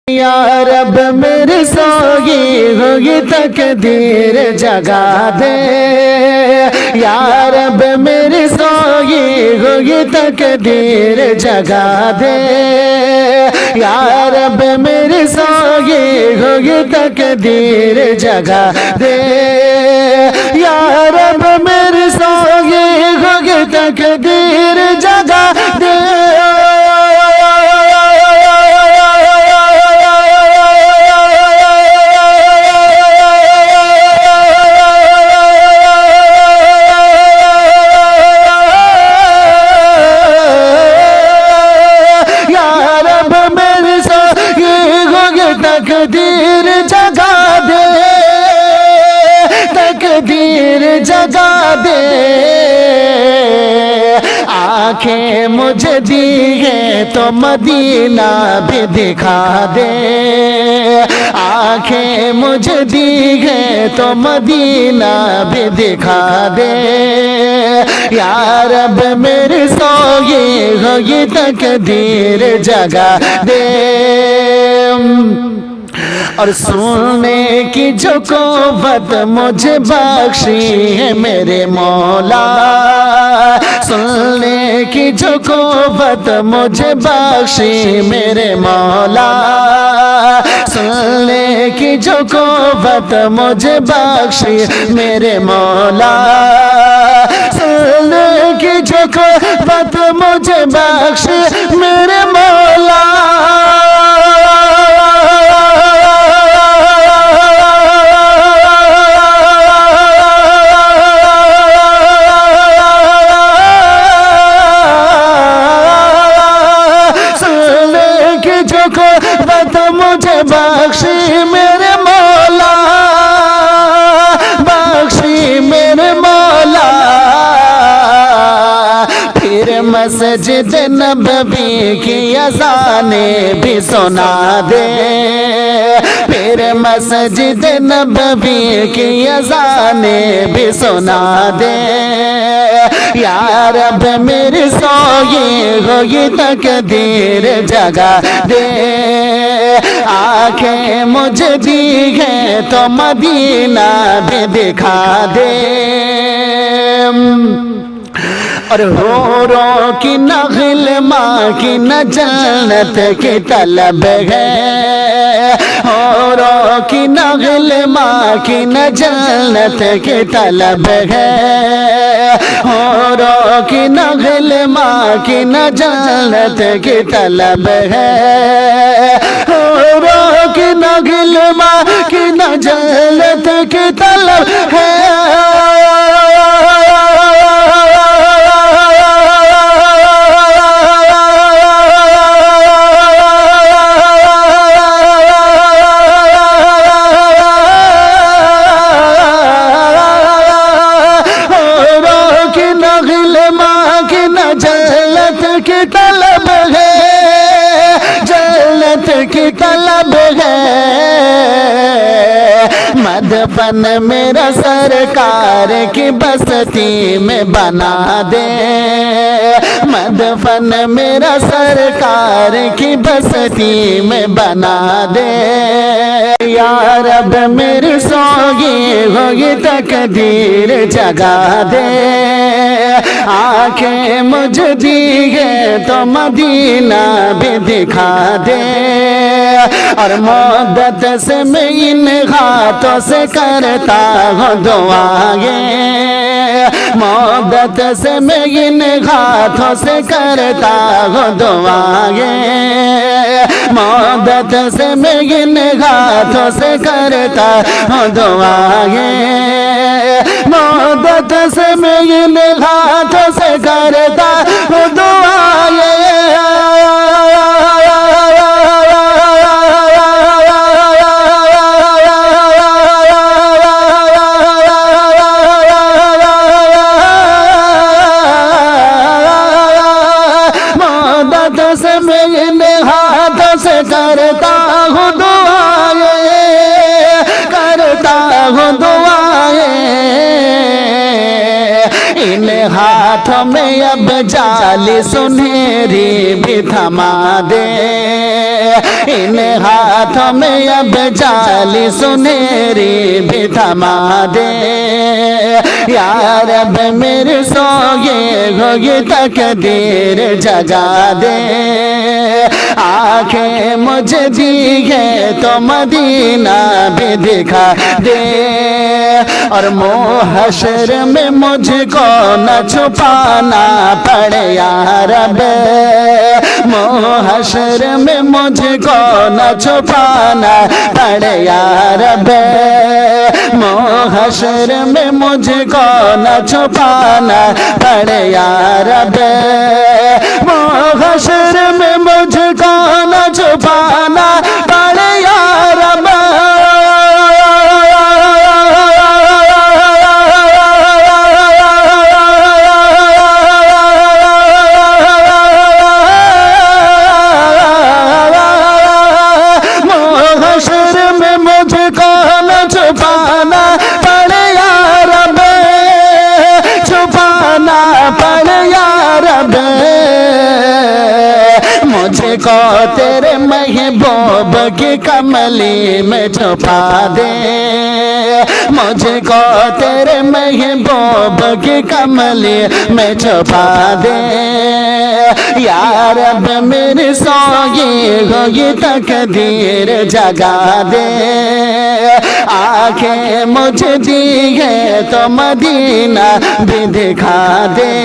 یا رب میری سوئی ہوئی تقدیر جگا دے، یا رب میری سوئی ہوئی تقدیر جگا دے، یا رب میری سوئی ہوئی تقدیر جگا دے، یا رب میری سوئی ہوئی تقدیر جگا دے۔ تقدیر جگا دے، تقدیر جگا دے، آنکھیں مجھے دی ہیں تو مدینہ بھی دکھا دے، آنکھیں مجھے دی ہیں تو مدینہ بھی دکھا دے، یا رب میری سوئی ہوئی تقدیر جگا دے۔ اور سننے کی جو قوت مجھے بخشی ہے میرے مولا، سننے کی جو قوت مجھے بخشی میرے مولا، سننے کی جو قوت مجھے بخشی میرے مولا، سننے کی جو قوت مجھے بخشی میرے مولا، مجھے بخشی میرے مولا، بخشی میرے مولا، پھر مسجد نبوی کی اذانیں بھی سنا دے، پھر مسجد نبوی کی اذانیں بھی سنا دے، یا رب میری سوئی ہوئی تقدیر جگا دے، آنکھیں مجھے دی ہیں تو مدینہ بھی دکھا دے، اور حوروں کی نہ غلماں کی نہ جنت کی طلب ہے، حوروں کی نہ غلماں کی نہ جنت کی طلب ہے، حوروں کی نہ غلماں کی نہ جنت کی طلب ہے، حوروں کی نہ غلماں کی نہ جنت کی طلب ہے، طلب ہے، جنت کی طلب ہے، مدفن میرا سرکار کی بستی میں بنا دے، مدفن میرا سرکار کی بستی میں بنا دے، یا رب میری سوئی ہوئی تقدیر جگا دے، آنکھیں مجھے دی ہے تو مدینہ بھی دکھا دے، اور مدت سے میں ان ہاتھوں سے کرتا ہوں دعائیں، مدت سے میں ان ہاتھوں سے کرتا ہوں دعائیں، مدت سے میں ان ہاتھوں سے کرتا ہوں دعائیں، مدت سے میں ان ہاتھوں سے کرتا ہوں دعائیں، کرتا ہوں دعائیں، کرتا ہوں دعائیں، ان ہاتھوں میں اب جالی سنہری بھی تھما دے ان ہاتھوں میں اب جالی سنہری بھی تھما دے یا رب میرے سوئے ہوئی تقدیر جگا دے آنکھیں مجھے دی ہے تو مدینہ بھی دکھا دے اور محشر میں مجھ کو نہ چھپانا پڑے یا رب محشر میں مجھ کو نہ چھپانا پڑے یا رب محشر میں مجھ کو نہ چھپانا پڑے یا رب محشر میں مجھ کو نہ چھپانا پڑے یا رب مجھ کو تیرے محبوب کی کملی میں چھپا دے مجھ کو تیرے محبوب کی کملی میں چھپا دے یا رب میری سوئی ہوئی تقدیر جگا دے آنکھیں مجھے دی ہے تو مدینہ بھی دکھا دے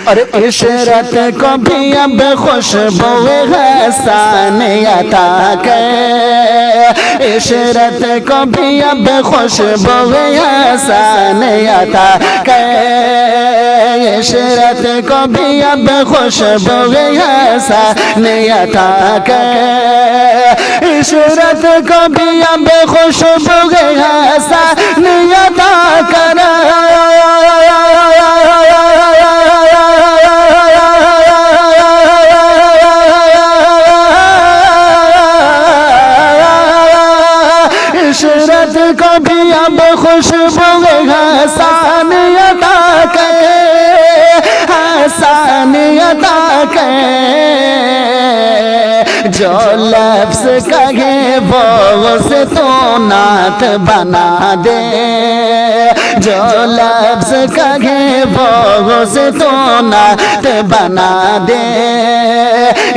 اور عشرت کو بھی اب خوشبو حسن عطا کر عشرت کو بھی اب خوشبو حسن عطا کر عشرت کو بھی اب خوشبو حسن عطا کر عشرت کو بھی اب خوشبو حسن عطا کر عشرت کو بھی اب خوشبو حسن عطا کرے حسن عطا کرے جو لفظ کہے وہ سے تو نعت بنا دے جو لفظ کہے وہ سے تو نعت بنا دے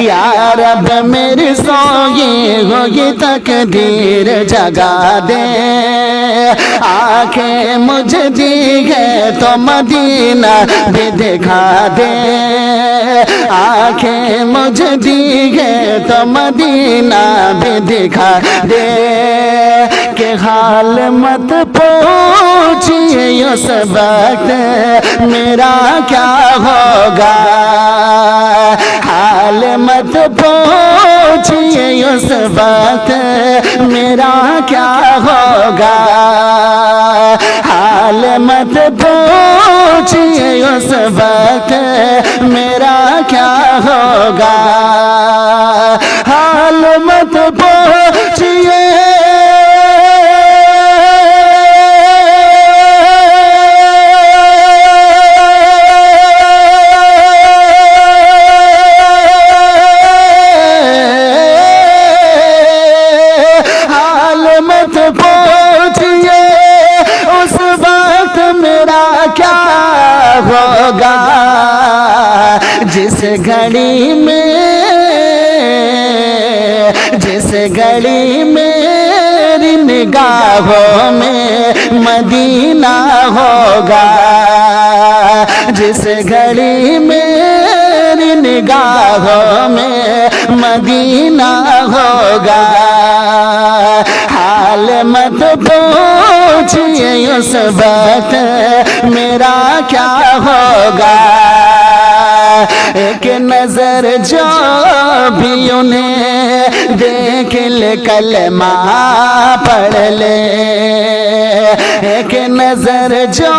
یا رب میری سوئی ہوئی تقدیر جگا دے آنکھیں مجھے دی ہے تو مدینہ بھی دکھا دے آنکھیں مجھے دی ہے تو مدینہ بھی دکھا دے کہ حال مت پوچھئے اس وقت میرا کیا ہوگا حال مت پوچھئے اس وقت میرا کیا ہوگا حال مت پوچھئے اس وقت میرا کیا ہوگا حال مت پوچھئے ہوگا جس گھڑی میری نگاہوں میں مدینہ ہوگا جس گھڑی میری نگاہوں میں مدینہ ہوگا حال مت پوچھئے اس وقت میرا کیا ہوگا ایک نظر جو بھی انہیں دیکھ لے کلمہ پڑھ لے ایک نظر جو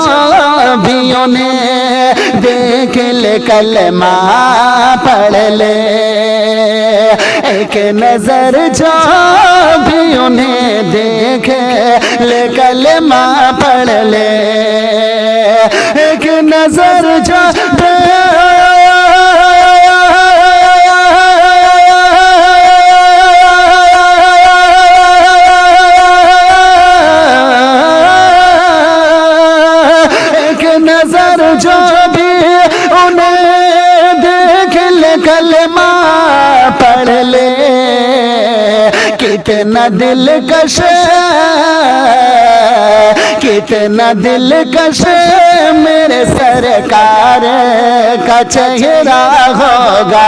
بھی انہیں دیکھ لے کلمہ پڑھ لے ایک نظر جو بھی انہیں دیکھ لے کلمہ پڑھ لے ایک نظر جو جو بھی انہیں دیکھ لے کلمہ پڑھ لے کتنا دلکش کتنا دلکش میرے سرکار کا چہرہ ہوگا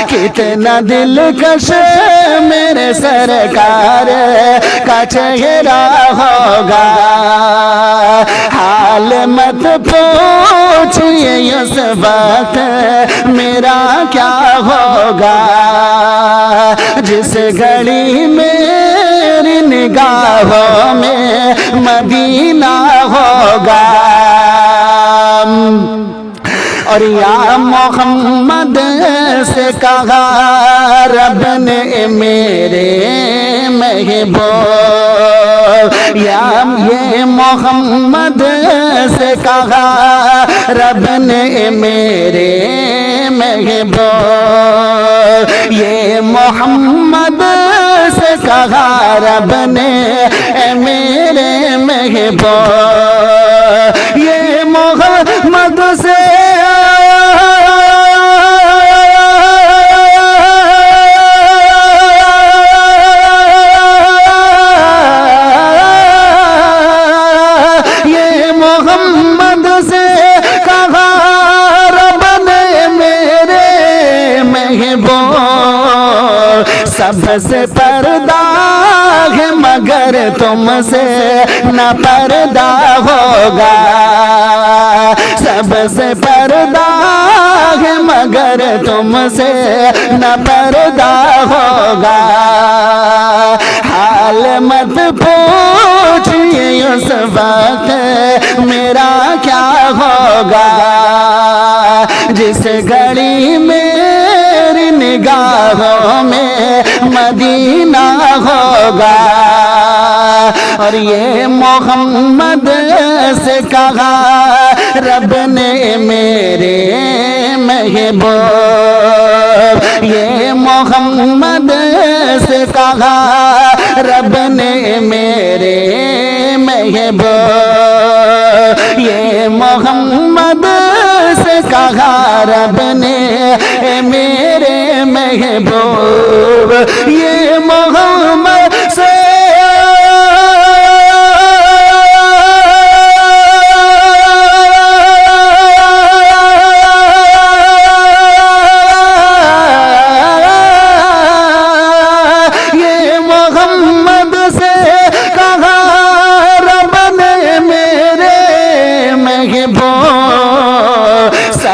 کتنا دلکش میرے سرکار کا چہرہ ہوگا حال مت پوچھئے اس وقت میرا کیا ہوگا جس گھڑی میری نگاہوں میں مدینہ ہوگا اور یا محمد سے کہا رب نے میرے محبوب یا یہ محمد سے کہا رب نے میرے محبوب یہ محمد سے کہا رب نے میرے محبوب یہ محمد سے سب سے پردہ ہے مگر تم سے نہ پردہ ہوگا سب سے پردہ ہے مگر تم سے نہ پردہ ہوگا حال مت پوچھئے اس وقت میرا کیا ہوگا جس گھڑی میری نگاہوں میں مدینہ ہوگا اور یہ محمد سے کہا رب نے میرے محبوب یہ محمد سے کہا رب نے میرے محبوب یہ محمد سے کہا رب نے میرے محبوب یہ محمد سے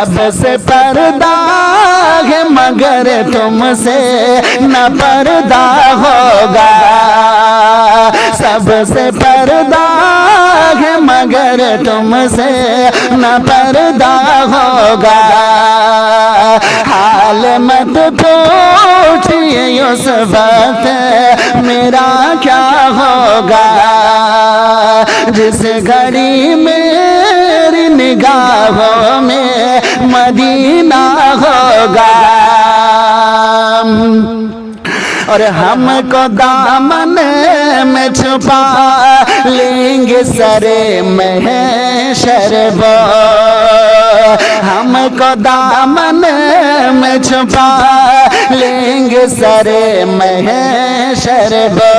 سب سے پردہ ہے مگر تم سے نہ پردہ ہوگا سب سے پردہ ہے مگر تم سے نہ پردہ ہوگا حال مت پوچھئے اس وقت میرا کیا ہوگا جس گھڑی میری نگاہوں میں مدینہ ہوگا اور ہم کو دامن میں چھپا لیں گے سرے محشر وہ ہم کو دامن میں چھپا لیں گے سرے محشر وہ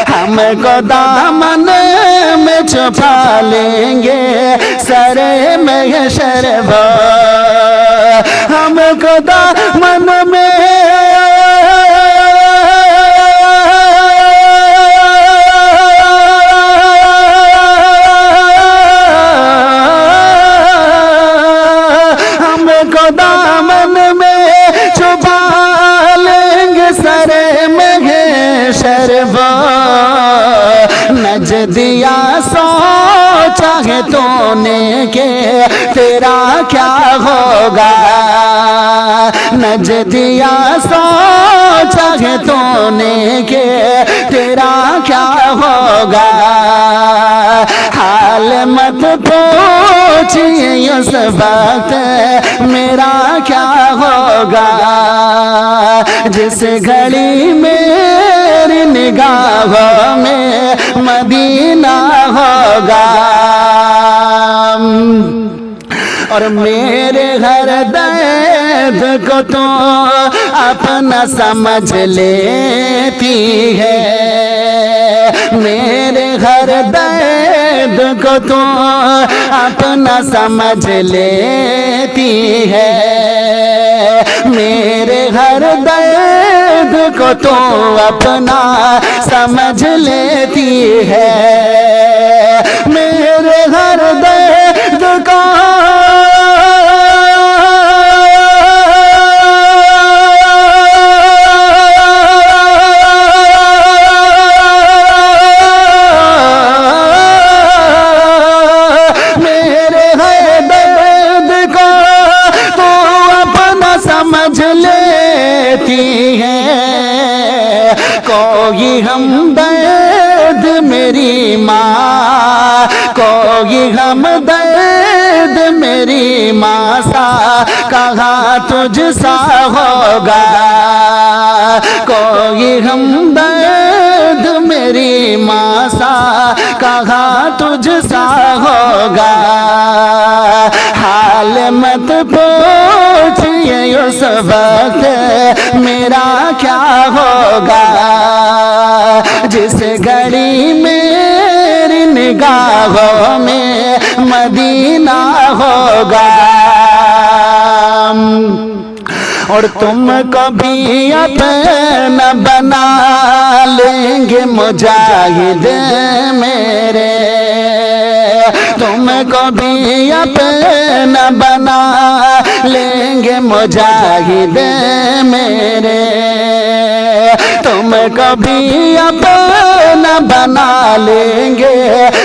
ہم کو دامن میں چھپا لیں گے سرے محشر وہ ہم کو دامن میں دامن میں چھپا لیں گے سرے محشر وہ نجدیا سوچا ہے چاہے تو نے کہ تیرا کیا ہوگا نجدیا سوچا ہے تو نے کہ تیرا کیا ہوگا حال مت پوچھئے اس وقت میرا کیا ہوگا جس گھڑی میری نگاہوں میں مدینہ ہوگا اور میرے ہر درد کو تو اپنا سمجھ لیتی ہے میرے ہر درد کو تو اپنا سمجھ لیتی ہے میرے ہر درد کو تو اپنا سمجھ لیتی ہے میرے ہر درد کو کوئی ہمدرد میری ماں کوئی ہمدرد میری ماں سا کہاں تجھ سا ہوگا کوئی ہمدرد میری ماں سا کہاں تجھ سا ہوگا حال مت پوچھئے اس وقت میرا کیا ہوگا جس گھڑی میری نگاہوں میں مدینہ ہوگا اور تم کو بھی اپنا بنا لیں گے مجاہد میرے تم کو بھی اپنا بنا لیں گے مجاہد میرے تم کو بھی اپنا بنا لیں گے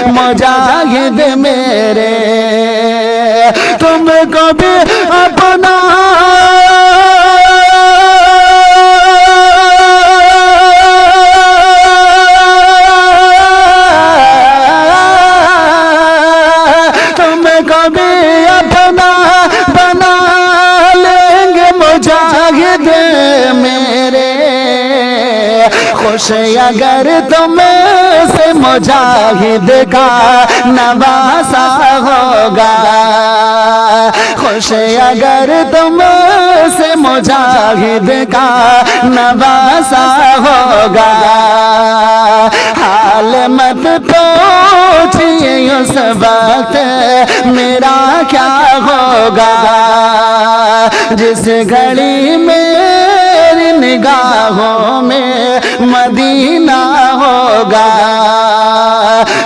مجاہد میرے تم کو بھی اپنا خوش اگر تم سے مجاہد کا نواسا ہوگا خوش اگر تم سے مجاہد کا نواسا ہوگا حال مت پوچھئے اس وقت میرا کیا ہوگا جس گھڑی میری نگاہوں میں مدینہ ہوگا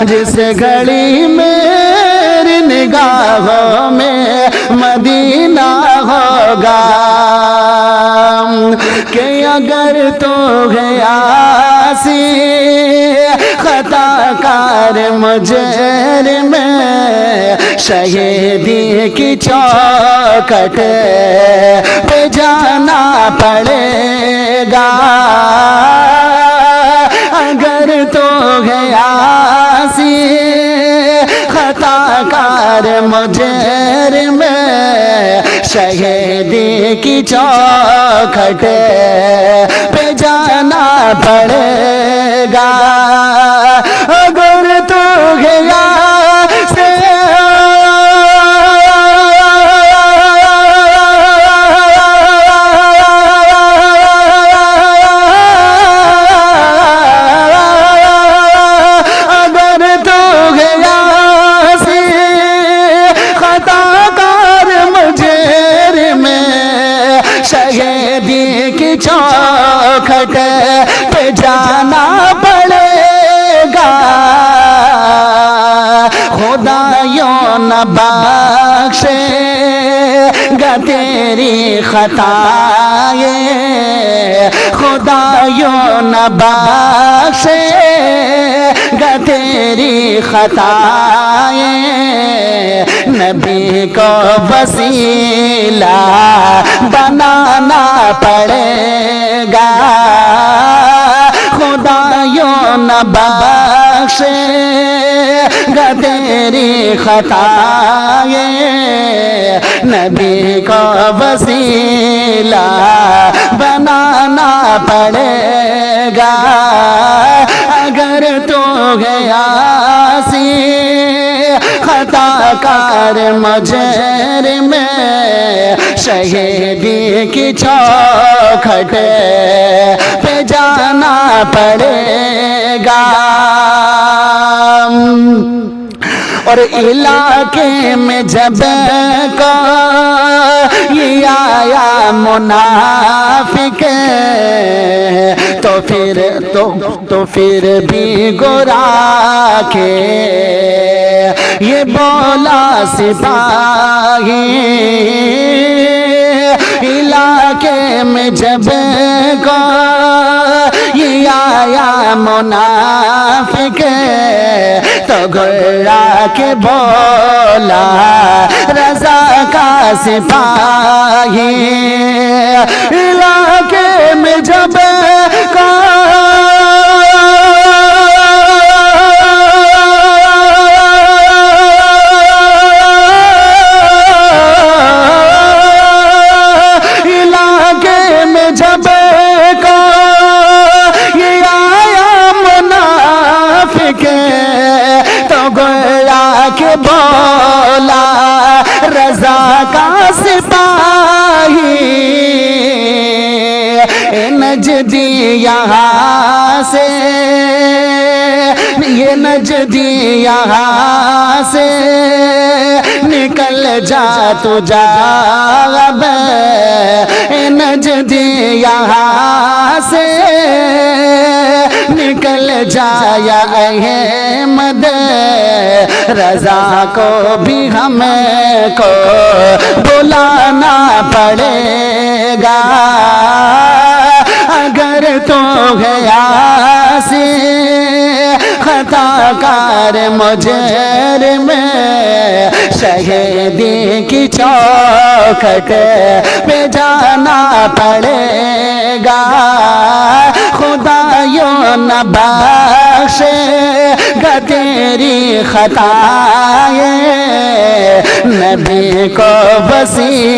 جس گھڑی میری نگاہوں میں مدینہ ہوگا کہ اگر تو گیا خطا کار مجرم شہیدی کی چوکھٹ پہ جانا پڑے گا اگر تو گیا خطا کار مجرم شہیدی کی چوکھٹ پہ جانا پڑے گا اگر تو گیا شہیدی کی چوکھٹ پہ جانا پڑے گا خدا یوں نہ بخشے گا تیری خطائیں خدا یوں نہ بخشے گا تیری خطائیں نبی کو وسیلہ بنانا پڑے گا خدا یوں نہ بخشے گا تیری خطائیں نبی کو وسیلہ بنانا پڑے گا اگر تو گیا سی خطا کار مجرم شہیدی کی چوکھٹ پہ جانا پڑے گا اور علاقے میں جب کو یہ آیا منافق تو پھر بھی گورا کے یہ بولا سپاہی علاقے میں جب کو یہ آیا منافق تو گورا کے بولا رضا کا سپاہی علاقے میں جب کو بولا رضا کا سپاہی نجدی یہاں سے یہ نجدی یہاں سے نکل جا تو جا اب نجدی یہاں سے نکل جایا احمد رضا کو بھی ہمیں کو بلانا پڑے گا اگر تو گیا سی خطا کار مجرم شہیدی کی چوکھٹ پہ جانا پڑے گا خدا یوں نہ بخشے گا تیری خطائیں نبی کو وسیلہ